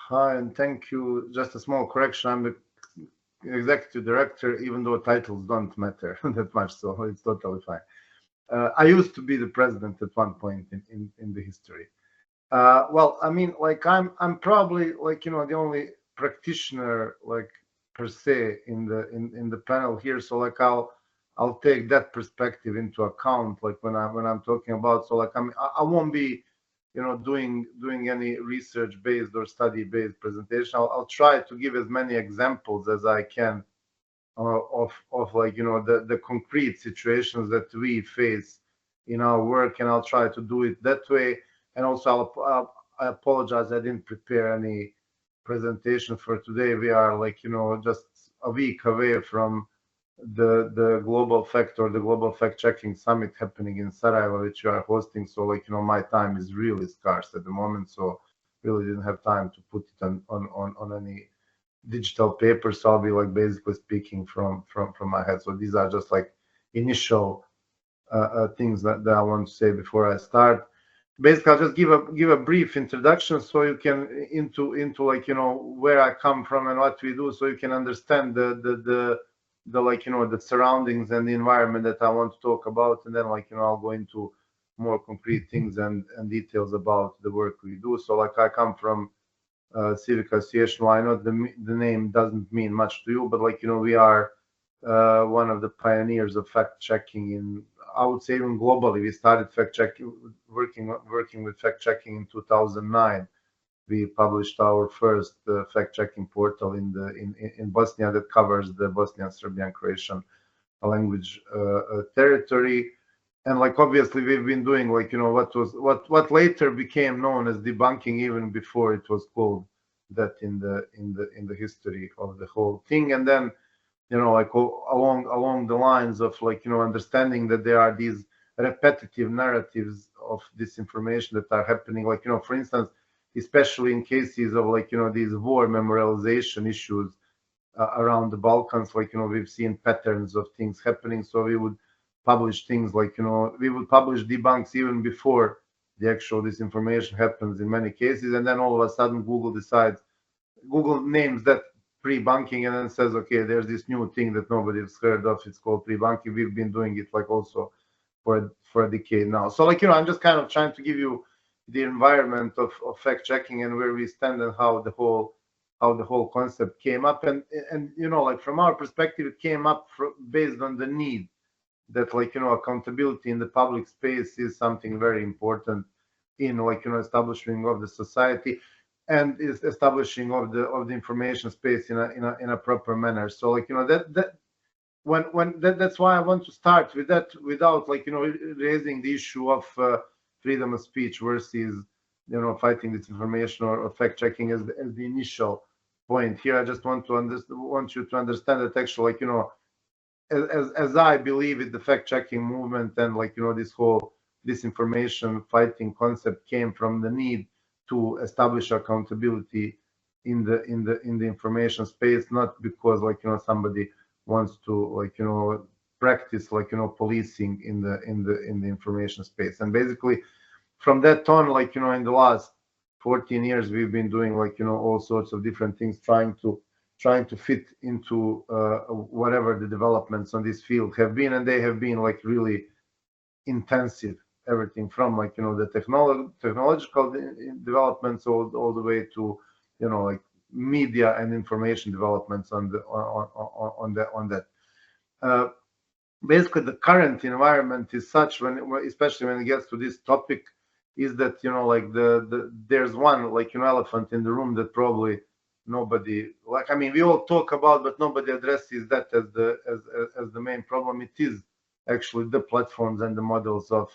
Hi, and thank you. Just a small correction. I'm the executive director, even though titles don't matter that much, so it's totally fine. I used to be the president at one point in the history. Well, I mean, like I'm probably like the only practitioner like per se in the panel here. So like I'll take that perspective into account like when I'm talking about. So like I won't be doing any research based or study based presentation. I'll try to give as many examples as I can of like the concrete situations that we face in our work, and I'll try to do it that way. And also I apologize, I didn't prepare any presentation for today. We are like just a week away from the global fact or the global fact checking summit happening in Sarajevo, which you are hosting. So like my time is really scarce at the moment, so really didn't have time to put it on any digital paper. So I'll be like basically speaking from my head. So these are just like initial things that I want to say before I start. Basically, I'll just give a brief introduction so you can into like where I come from and what we do, so you can understand the like the surroundings and the environment that I want to talk about, and then like I'll go into more concrete things and details about the work we do. So like I come from civic association. Well, I know the name doesn't mean much to you, but like we are one of the pioneers of fact checking in, I would say, even globally. We started fact checking, working with fact checking in 2009. We published our first fact checking portal in Bosnia that covers the Bosnian, Serbian, Croatian language territory. And like obviously we've been doing like what later became known as debunking, even before it was called that in the history of the whole thing. And then like along the lines of like understanding that there are these repetitive narratives of disinformation that are happening, like for instance, especially in cases of like these war memorialization issues around the Balkans. Like we've seen patterns of things happening, so we would publish things like we would publish debunks even before the actual disinformation happens in many cases. And then all of a sudden Google names that pre-bunking and then says, okay, there's this new thing that nobody's heard of, it's called pre-bunking. We've been doing it like also for a decade now. So like I'm just kind of trying to give you the environment of fact checking and where we stand and how the whole concept came up. And like from our perspective, it came up based on the need that like accountability in the public space is something very important in like establishing of the society and is establishing of the information space in a proper manner. So like that's why I want to start with that without like raising the issue of freedom of speech versus fighting disinformation or fact checking as the initial point here. I just want you to understand that actually like as I believe it, the fact checking movement and like this whole disinformation fighting concept came from the need to establish accountability in the information space, not because like somebody wants to like practice like policing in the information space. And basically from that on, like in the last 14 years we've been doing like all sorts of different things, trying to fit into whatever the developments on this field have been, and they have been like really intensive. Everything from like the technological developments all the way to like media and information developments on that. Uh, Basically, the current environment is such, especially when it gets to this topic, is that like there's one like elephant in the room that probably nobody, like, I mean, we all talk about, but nobody addresses that as the main problem. It is actually the platforms and the models of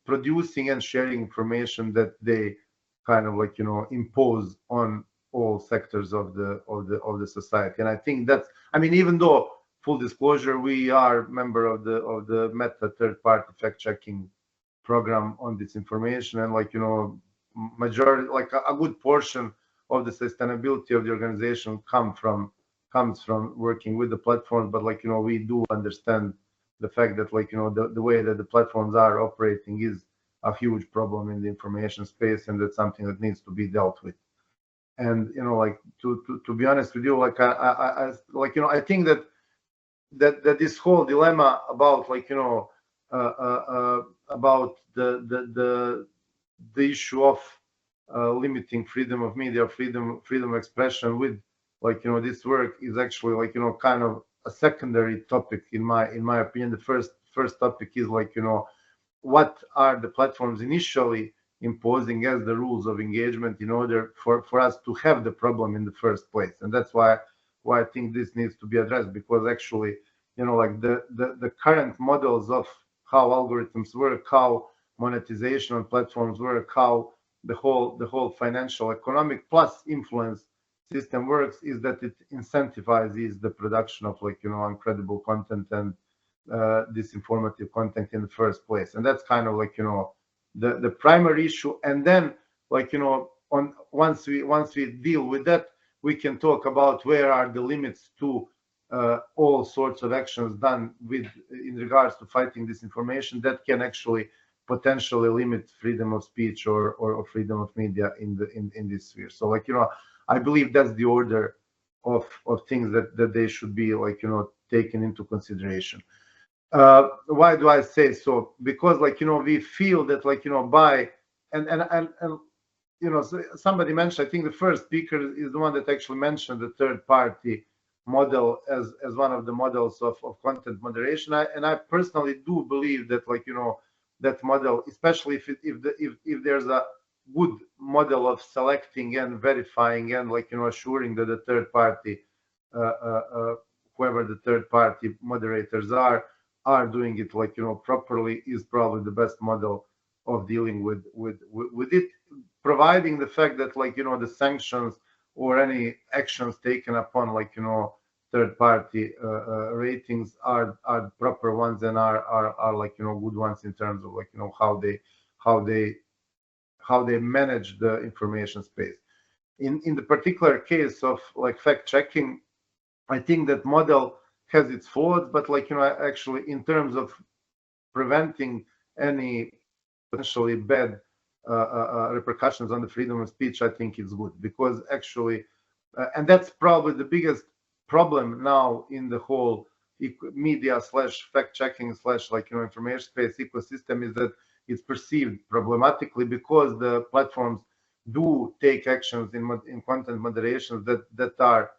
producing and sharing information that they kind of like impose on all sectors of the society. And I think that's, I mean, even though full disclosure, we are member of the Meta third-party fact-checking program on disinformation, and like majority, like a good portion of the sustainability of the organization comes from working with the platforms. But like we do understand the fact that like the way that the platforms are operating is a huge problem in the information space, and that's something that needs to be dealt with. And like to be honest with you, like I like I think that this whole dilemma about about the issue of limiting freedom of media, freedom of expression with this work is actually kind of a secondary topic in my opinion. The first topic is what are the platforms initially imposing as the rules of engagement in order for us to have the problem in the first place. And that's why I think this needs to be addressed, because actually the current models of how algorithms work, how monetization on platforms work, how the whole financial, economic plus influence system works, is that it incentivizes the production of incredible content and disinformative content in the first place. And that's kind of the primary issue. And then once we deal with that, we can talk about where are the limits to all sorts of actions done in regards to fighting disinformation that can actually potentially limit freedom of speech or freedom of media in this sphere. So I believe that's the order of things that they should be taken into consideration. Why do I say so? Because we feel that by so somebody mentioned, I think the first speaker is the one that actually mentioned the third party model as one of the models of content moderation. And I personally do believe that that model, especially if there's a good model of selecting and verifying and assuring that the third party whoever the third party moderators are doing it properly, is probably the best model of dealing with it, providing the fact that the sanctions or any actions taken upon third party ratings are proper ones and are good ones in terms of how they manage the information space. In the particular case of fact checking, I think that model has its flaws, but actually in terms of preventing any potentially bad repercussions on the freedom of speech, I think it's good, because actually and that's probably the biggest problem now in the whole media / fact checking / information space ecosystem, is that it's perceived problematically because the platforms do take actions in content moderation that are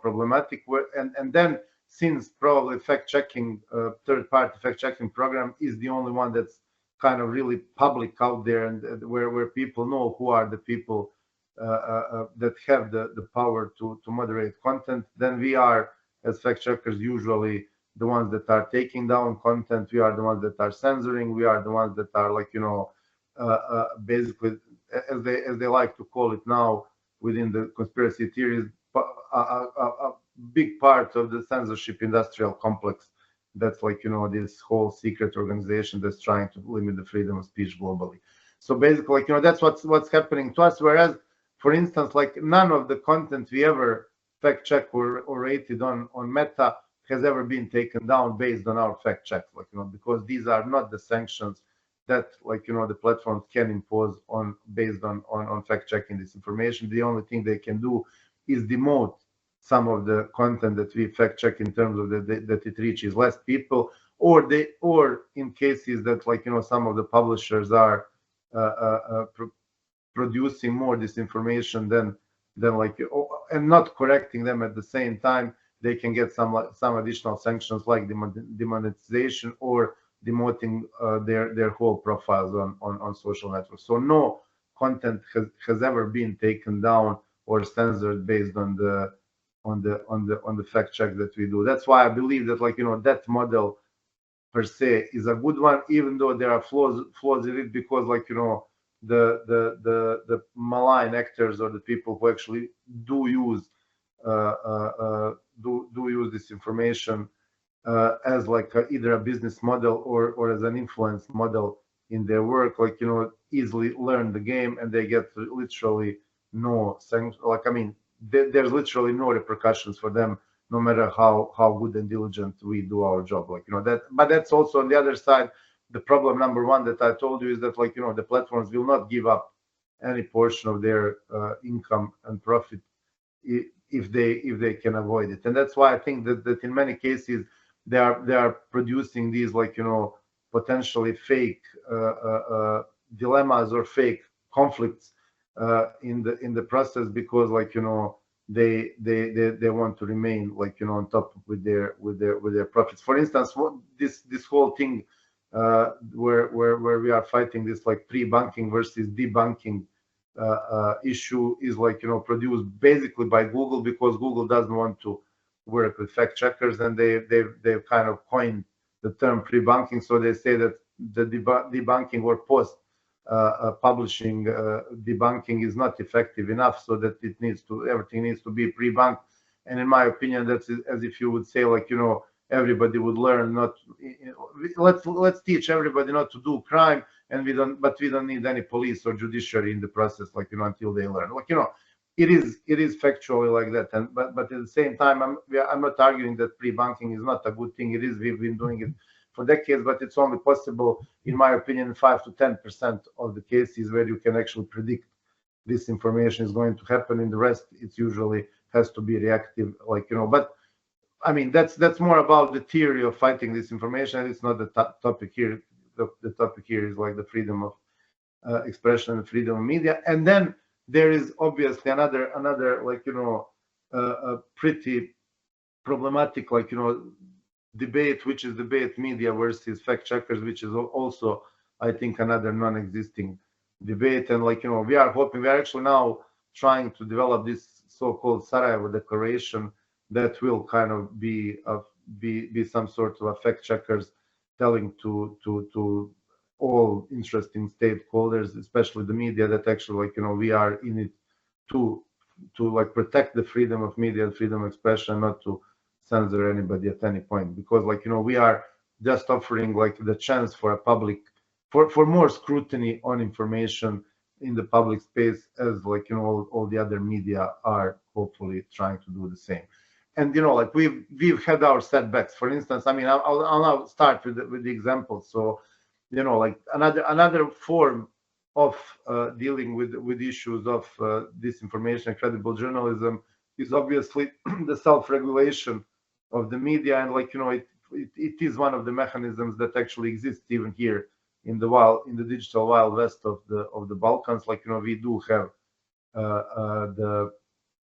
problematic, and then since probably fact checking third party fact checking program is the only one that's kind of really public out there, and where people know who are the people that have the power to moderate content, then we are, as fact checkers, usually the ones that are taking down content. We are the ones that are censoring. We are the ones that are basically, as they like to call it now within the conspiracy theories, a big part of the censorship industrial complex. That's this whole secret organization that's trying to limit the freedom of speech globally. So basically, that's what's happening to us. Whereas, for instance, none of the content we ever fact check or rated on Meta has ever been taken down based on our fact checks, because these are not the sanctions that the platforms can impose based on fact checking this information. The only thing they can do is demote some of the content that we fact check in terms of that it reaches less people, or in cases that some of the publishers are producing more disinformation than and not correcting them at the same time, they can get some additional sanctions like demonetization or demoting their whole profiles on social networks. So no content has ever been taken down or censored based on the fact check that we do. That's why I believe that that model per se is a good one, even though there are flaws in it, because the malign actors or the people who actually do use this information as either a business model or as an influence model in their work, easily learn the game, and they get literally no sanctions. There's literally no repercussions for them, no matter how good and diligent we do our job. That. But that's also on the other side the problem number one that I told you is that, like, the platforms will not give up any portion of their income and profit if they can avoid it. And that's why I think that in many cases they are producing these, like, potentially fake dilemmas or fake conflicts in the process, because, like, they want to remain, like, on top with their profits. For instance, this whole thing where we are fighting this, like, pre-banking versus debunking issue is, like, produced basically by Google, because Google doesn't want to work with fact checkers, and they've kind of coined the term pre-banking. So they say that the debunking or post publishing debunking is not effective enough, so that everything needs to be pre-banked. And in my opinion, that's as if you would say, like, everybody would learn not. Let's teach everybody not to do crime, and we don't need any police or judiciary in the process, like, until they learn. Like, it is factually like that. And but at the same time, I'm not arguing that pre-banking is not a good thing. It is. We've been doing it for decades, but it's only possible, in my opinion, 5 to 10% of the cases where you can actually predict this information is going to happen. In the rest, it usually has to be reactive, like, But I mean, that's more about the theory of fighting this information. It's not the topic here. The topic here is, like, the freedom of expression and freedom of media. And then there is obviously another like, a pretty problematic, like, debate, which is debate media versus fact checkers, which is also, I think, another non-existing debate. And, like, we are actually now trying to develop this so-called Sarajevo Declaration that will kind of be some sort of a fact checkers telling to all interesting stakeholders, especially the media, that actually, like, we are in it to like protect the freedom of media and freedom of expression, not to censor anybody at any point. Because, like, we are just offering, like, the chance for a public for more scrutiny on information in the public space, as, like, all the other media are hopefully trying to do the same. And, like, we've had our setbacks. For instance, I mean, I'll now start with the example. So, like, another form of dealing with issues of disinformation and credible journalism is obviously the self-regulation of the media. And, like, it is one of the mechanisms that actually exists even here in the digital wild west of the Balkans. Like, we do have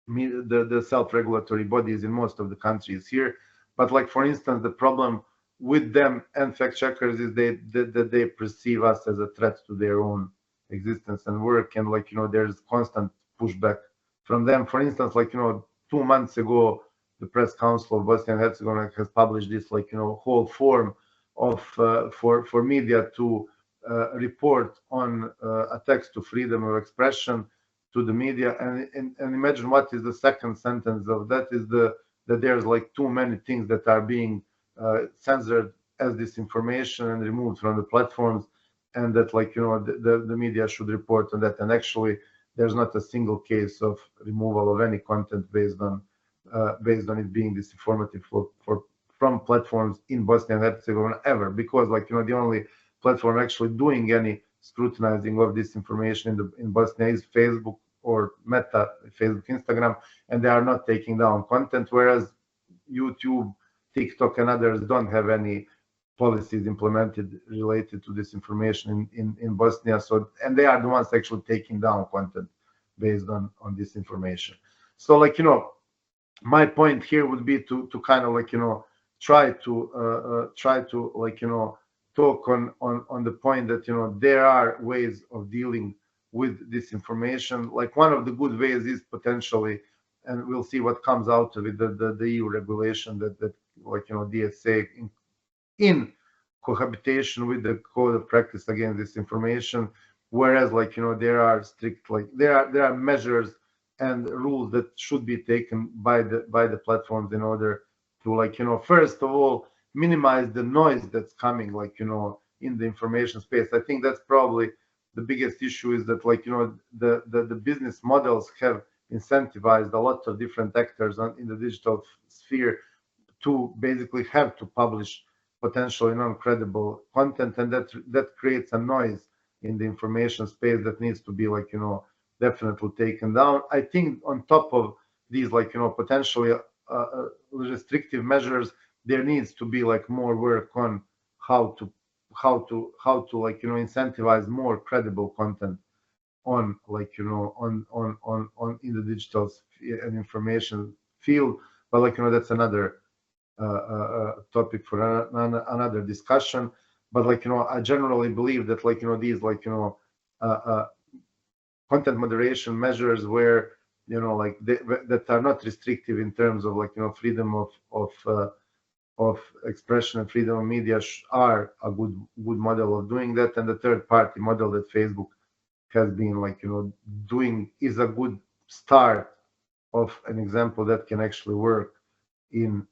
the self-regulatory bodies in most of the countries here. But, like, for instance, the problem with them and fact checkers is that they perceive us as a threat to their own existence and work. And, like, there's constant pushback from them. For instance, like, 2 months ago, the Press Council of Bosnia and Herzegovina has published this, like, whole form of for media to report on attacks to freedom of expression to the media. And imagine what is the second sentence of that is that there's, like, too many things that are being censored as disinformation and removed from the platforms, and that, like, the media should report on that. And actually, there's not a single case of removal of any content based on it being disinformative from platforms in Bosnia and Herzegovina ever, because, like, the only platform actually doing any scrutinizing of this information in Bosnia is Facebook or Meta, Facebook, Instagram, and they are not taking down content, whereas YouTube, TikTok, and others don't have any policies implemented related to this information in Bosnia. So, and they are the ones actually taking down content based on this information. So, like, my point here would be to kind of, like, try to like, talk on the point that, there are ways of dealing with this information. Like, one of the good ways is potentially, and we'll see what comes out of it, the EU regulation that like, DSA in cohabitation with the code of practice against disinformation. Whereas, like, there are strict, like, there are measures and rules that should be taken by the platforms in order to, like, first of all, minimize the noise that's coming, like, in the information space. I think that's probably the biggest issue, is that, like, the business models have incentivized a lot of different actors in the digital sphere to basically have to publish potentially non-credible content, and that creates a noise in the information space that needs to be like, definitely taken down. I think on top of these, like, potentially restrictive measures, there needs to be like more work on how to like, incentivize more credible content on, like, on in the digital and information field. But like, that's another topic for another discussion. But like, I generally believe that, like, these, like, content moderation measures where, like that are not restrictive in terms of, like, freedom of expression and freedom of media are a good model of doing that. And the third party model that Facebook has been, like, doing is a good start of an example that can actually work in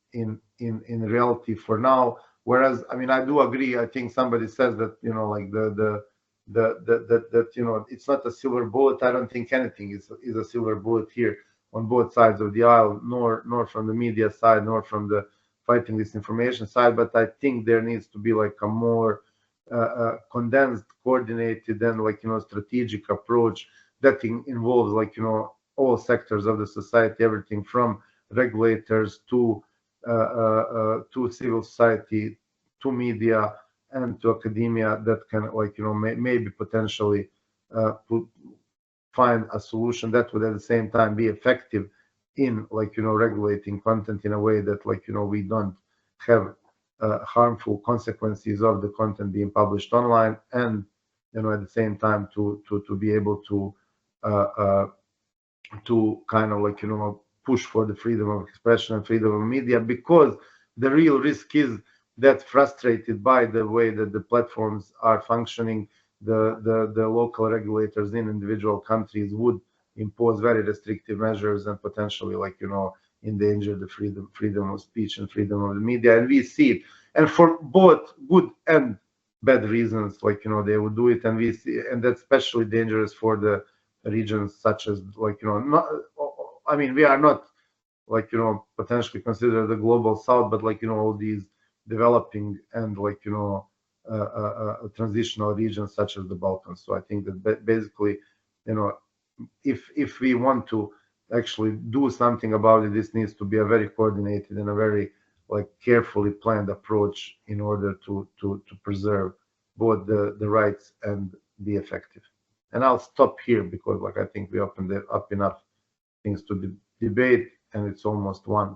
reality for now. Whereas, I mean, I do agree. I think somebody says that, like that it's not a silver bullet. I don't think anything is a silver bullet here on both sides of the aisle, nor from the media side, nor from the fighting disinformation side. But I think there needs to be like a more condensed, coordinated, and, like, strategic approach that involves, like, all sectors of the society, everything from regulators to civil society, to media, and to academia, that can, like, maybe potentially find a solution that would at the same time be effective in, like, regulating content in a way that, like, we don't have harmful consequences of the content being published online, and, at the same time to be able to kind of, like, push for the freedom of expression and freedom of media. Because the real risk is that, frustrated by the way that the platforms are functioning, the local regulators in individual countries would impose very restrictive measures and potentially, like, endanger the freedom of speech and freedom of the media. And we see it, and for both good and bad reasons, like, they would do it. And we see, and that's especially dangerous for the regions such as, like, not, I mean, we are not, like, potentially considered the global south, but, like, all these developing and, like, transitional regions such as the Balkans. So I think that basically, if we want to actually do something about it, this needs to be a very coordinated and a very, like, carefully planned approach in order to preserve both the rights and be effective. And I'll stop here because, like, I think we opened up enough things to debate, and it's almost 1.